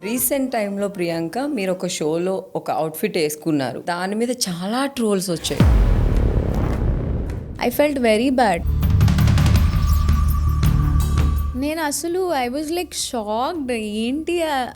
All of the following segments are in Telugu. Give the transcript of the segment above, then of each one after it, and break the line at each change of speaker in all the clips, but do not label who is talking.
రీసెంట్ టైంలో ప్రియాంక మీరు ఒక షోలో ఒక అవుట్ఫిట్ వేసుకున్నారు, దాని మీద చాలా ట్రోల్స్ వచ్చాయి.
I felt very bad. నేను అసలు ఐ వాజ్ లైక్ షాక్డ్. ఏంటి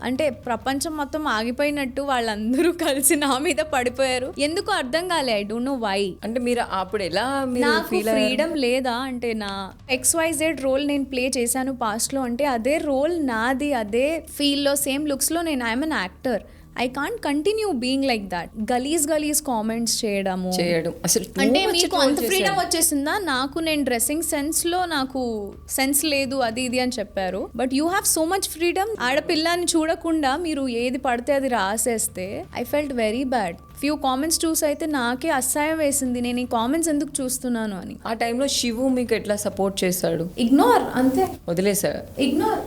అంటే ప్రపంచం మొత్తం ఆగిపోయినట్టు వాళ్ళందరూ కలిసి నా మీద పడిపోయారు. ఎందుకు అర్థం కాలే. I don't know why.
అంటే మీరు అప్పుడు ఎలా
నాకు ఫ్రీడమ్ లేదా అంటే నా XYZ రోల్ నేను ప్లే చేశాను పాస్ట్ లో, అంటే అదే రోల్ నాది, అదే ఫీల్ లో సేమ్ లుక్స్ లో నేను I'm an actor. I can't continue being like that. గలీజ్ కామెంట్స్ చేయడం
అసలు
అంటే మీకు అంత ఫ్రీడమ్ వచ్చేసిందా? నాకు నేను డ్రెస్సింగ్ సెన్స్ లో నాకు సెన్స్ లేదు అది ఇది అని చెప్పారు. But you have so much freedom. ఆడపిల్లని చూడకుండా మీరు ఏది పడితే అది రాసేస్తే I felt very bad. Few comments చూసి అయితే నాకే అసహ్యం వేసింది. నేను ఈ కామెంట్స్ ఎందుకు చూస్తున్నాను అని.
ఆ టైంలో శివు మీకు ఎట్లా సపోర్ట్ చేశాడు?
ఇగ్నోర్, అంతే,
వదిలేసాడు.
ఇగ్నోర్.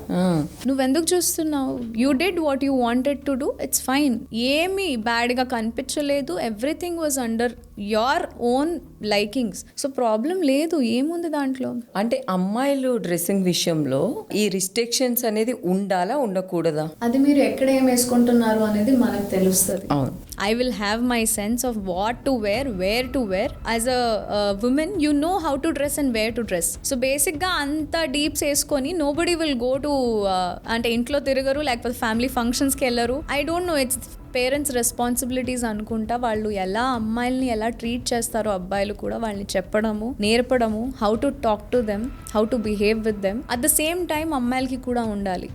నువ్వెందుకు చూస్తున్నావు? You did what you wanted to do, it's fine. ఏమీ బ్యాడ్ గా కనిపించలేదు. Everything was under your own likings. So problem లేదు, ఏముంది దాంట్లో.
అంటే అమ్మాయిలు డ్రెస్సింగ్ విషయంలో ఈ రిస్ట్రిక్షన్స్ అనేది ఉండాలా ఉండకూడదా?
అది మీరు ఎక్కడ ఏం వేసుకుంటున్నారు అనేది మనకు తెలుస్తుంది.
అవును.
I will have my sense of what to wear, where to wear. As a woman, you know how to dress and where to dress. So basic గా అంత డీప్స్ వేసుకొని nobody will go to అంటే ఇంట్లో తిరగరు, లేకపోతే ఫ్యామిలీ ఫంక్షన్స్కి వెళ్ళరు. I don't know, it's parents responsibilities అనుకుంటా. వాళ్ళు ఎలా అమ్మాయిల్ని ఎలా ట్రీట్ చేస్తారో అబ్బాయిలు కూడా వాళ్ళని చెప్పడము, నేర్పడము, how to talk to them, how to behave with them. At the same time అమ్మాయిలకి కూడా ఉండాలి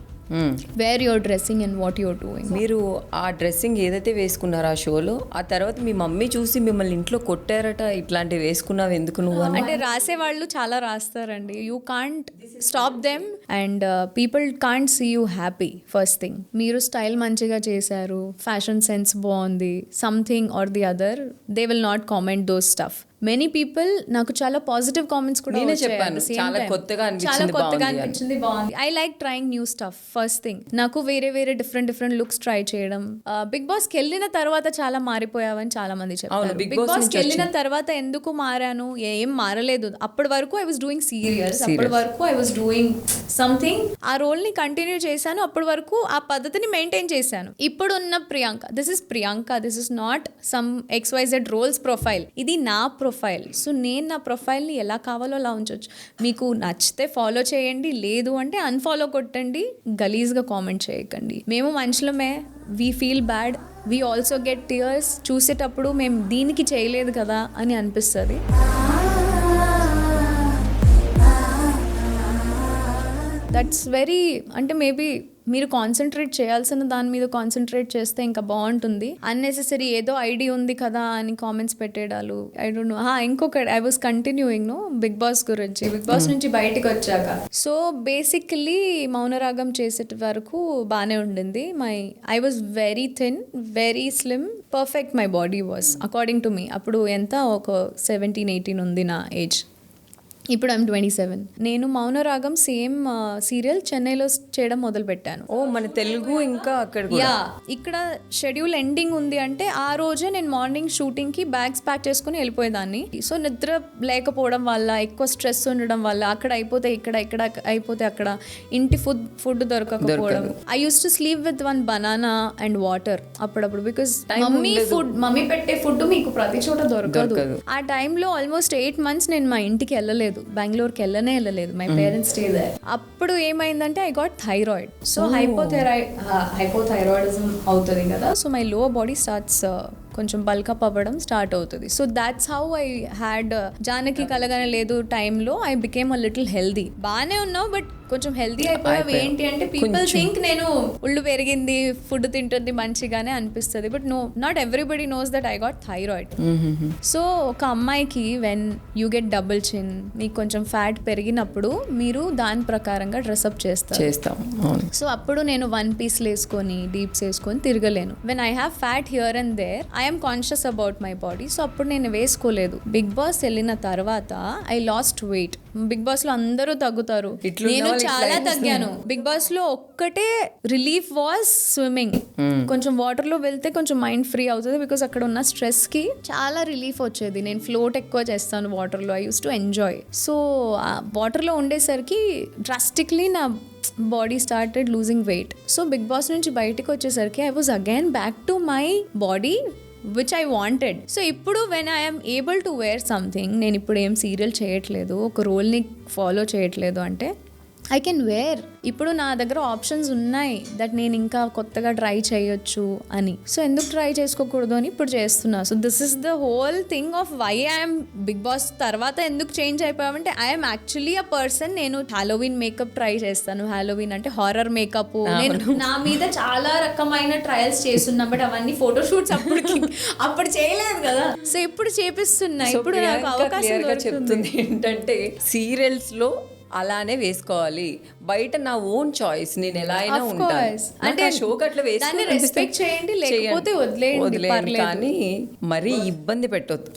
where your dressing and what you're doing.
మీరు ఆ డ్రెస్సింగ్ ఏదైతే వేసుకున్నారో ఆ షోలో, ఆ తర్వాత మీ మమ్మీ చూసి మిమ్మల్ని ఇంట్లో కొట్టారట, ఇట్లాంటివి వేసుకున్నావు ఎందుకు నువ్వు అని.
అంటే రాసే వాళ్ళు చాలా రాస్తారండి. You can't stop them and people can't see you happy. First thing, మీరు స్టైల్ మంచిగా చేశారు, ఫ్యాషన్ సెన్స్ బాగుంది, something or the other, they will not comment those stuff. Many people నాకు చాలా పాజిటివ్ కామెంట్స్ కూడా
చెప్పాను, చాలా కొత్తగా
అనిపించింది, బాగుంది. I like trying new stuff. First thing, నాకు వేరే డిఫరెంట్ లుక్స్ ట్రై చేయడం. బిగ్ బాస్ కి వెళ్ళిన తర్వాత చాలా మారిపోయావని చాలా మంది చెప్పారు. బిగ్ బాస్ కి వెళ్ళిన తర్వాత ఎందుకు మారాను? ఏం మారలేదు. అప్పటి వరకు ఐ వాజ్ డూయింగ్ సీరియల్స్, అప్పటి వరకు ఐ వాజ్ డూయింగ్ సంథింగ్. ఆ రోల్ ని కంటిన్యూ చేశాను, అప్పటి వరకు ఆ పద్ధతిని మెయింటైన్ చేశాను. ఇప్పుడు ఉన్న Priyanka, this is not some XYZ roles profile, ఇది నా ప్రొఫైల్. సో నేను నా ప్రొఫైల్ని ఎలా కావాలో అలా ఉంచవచ్చు. మీకు నచ్చితే ఫాలో చేయండి, లేదు అంటే అన్ఫాలో కొట్టండి. గలీజ్గా కామెంట్ చేయకండి. మేము మనుషులమే, we feel bad, we also get tears. చూసేటప్పుడు మేము దీనికి చేయలేదు కదా అని అనిపిస్తుంది. దట్స్ వెరీ, అంటే మేబీ మీరు కాన్సన్ట్రేట్ చేయాల్సిన దాని మీద కాన్సన్ట్రేట్ చేస్తే ఇంకా బాగుంటుంది. అన్నెసెసరీ ఏదో ఐడి ఉంది కదా అని కామెంట్స్ పెట్టేడాలు, ఐ డోంట్ నో. ఇంకొకటి, I was continuing Bigg Boss గురించి, బిగ్ బాస్ నుంచి బయటకు వచ్చాక. సో బేసికలీ మౌనరాగం చేసే వరకు బాగానే ఉండింది. I was very thin, very slim, perfect my body was according to me. అప్పుడు ఎంత, ఒక 17-18 ఉంది నా ఏజ్. ఇప్పుడు ఐమ్ 27. నేను మౌనరాగం సేమ్ సీరియల్ చెన్నైలో చేయడం మొదలు పెట్టాను.
ఓ, మన తెలుగు ఇంకా అక్కడ.
యా, ఇక్కడ షెడ్యూల్ ఎండింగ్ ఉంది అంటే ఆ రోజే నేను మార్నింగ్ షూటింగ్ కి బ్యాగ్స్ ప్యాక్ చేసుకుని వెళ్ళిపోయేదాన్ని. సో నిద్ర లేకపోవడం వల్ల, ఎక్కువ స్ట్రెస్ ఉండడం వల్ల, అక్కడ అయిపోతే ఇక్కడ అయిపోతే అక్కడ, ఇంటి ఫుడ్ దొరకకపోవడం. I use to sleep with 1 banana and water అప్పుడప్పుడు. బికాస్ మమ్మీ పెట్టే ఫుడ్ మీకు ప్రతి చోట దొరకదు. ఆ టైంలో ఆల్మోస్ట్ 8 months నేను మా ఇంటికి వెళ్ళలేదు, బెంగళూరుకి వెళ్ళలేదు. My parents stay there. అప్పుడు ఏమైందంటే I got thyroid. So hypothyroidism అవుతుంది కదా. So my lower body starts కొంచెం బల్కప్ అవ్వడం స్టార్ట్ అవుతుంది. So that's how I had జానకి కలగానే లేదు టైంలో I became a little healthy. బాగానే ఉన్నావు బట్ కొంచెం హెల్దీ అయిపోయావు. ఏంటి అంటే పీపుల్ థింక్ నేను ఒళ్ళు పెరిగింది, ఫుడ్ తింటుంది మంచిగానే అనిపిస్తుంది. But no, not everybody knows that I got thyroid. So ఒక అమ్మాయికి వెన్ యూ గెట్ డబుల్ చిన్, మీకు కొంచెం ఫ్యాట్ పెరిగినప్పుడు మీరు దాని ప్రకారంగా డ్రెస్అప్
చేస్తాం.
సో అప్పుడు నేను 1 piece వేసుకొని డీప్స్ వేసుకొని తిరగలేను. When I have fat here and there, I'm conscious about my body. So అప్పుడు నేను వేసుకోలేదు. బిగ్ బాస్ వెళ్ళిన తర్వాత I lost weight. Bigg Boss లో అందరూ తగ్గుతారు, నేను చాలా తగ్గాను. బిగ్ బాస్ లో ఒక్కటే రిలీఫ్ వాజ్ స్విమ్మింగ్. కొంచెం వాటర్ లో వెళ్తే కొంచెం మైండ్ ఫ్రీ అవుతుంది. బికాస్ అక్కడ ఉన్న స్ట్రెస్ కి చాలా రిలీఫ్ వచ్చేది. నేను ఫ్లోట్ ఎక్కువ చేస్తాను వాటర్ లో. I use to enjoy. So water లో ఉండేసరికి డ్రాస్టిక్లీ నా body started losing weight. So Bigg Boss నుంచి బయటకు వచ్చేసరికి I was again back to my body which I wanted. So ఇప్పుడు when I'm able to wear something, నేను ఇప్పుడు ఏం సీరియల్ చేయట్లేదు, ఒక రోల్ని ఫాలో చేయట్లేదు అంటే ఐ కెన్ వేర్. ఇప్పుడు నా దగ్గర ఆప్షన్స్ ఉన్నాయి దట్ నేను ఇంకా కొత్తగా ట్రై చేయొచ్చు అని. సో ఎందుకు ట్రై చేసుకోకూడదు అని ఇప్పుడు చేస్తున్నా. So this is the whole thing of why I'm Bigg Boss తర్వాత ఎందుకు చేంజ్ అయిపోయామంటే ఐఎమ్ యాక్చువల్లీ అ పర్సన్. నేను హాలోవీన్ మేకప్ ట్రై చేస్తాను. హాలోవీన్ అంటే హారర్ మేకప్. నేను నా మీద చాలా రకమైన ట్రయల్స్ చేస్తున్నా, బట్ అవన్నీ ఫోటోషూట్స్ అప్పుడు చేయలేదు కదా. సో ఇప్పుడు చేపిస్తున్నా. ఇప్పుడు నాకు అవకాశం
చెప్తుంది ఏంటంటే సీరియల్స్ లో అలానే వేసుకోవాలి, బయట నా ఓన్ చాయిస్, నేను ఎలా అయినా ఉంటాను అంటే షోకి అట్లా
రెస్పెక్ట్ చేయండి, లేకపోతే వదిలేయండి,
కానీ మరీ ఇబ్బంది పెట్టొద్దు.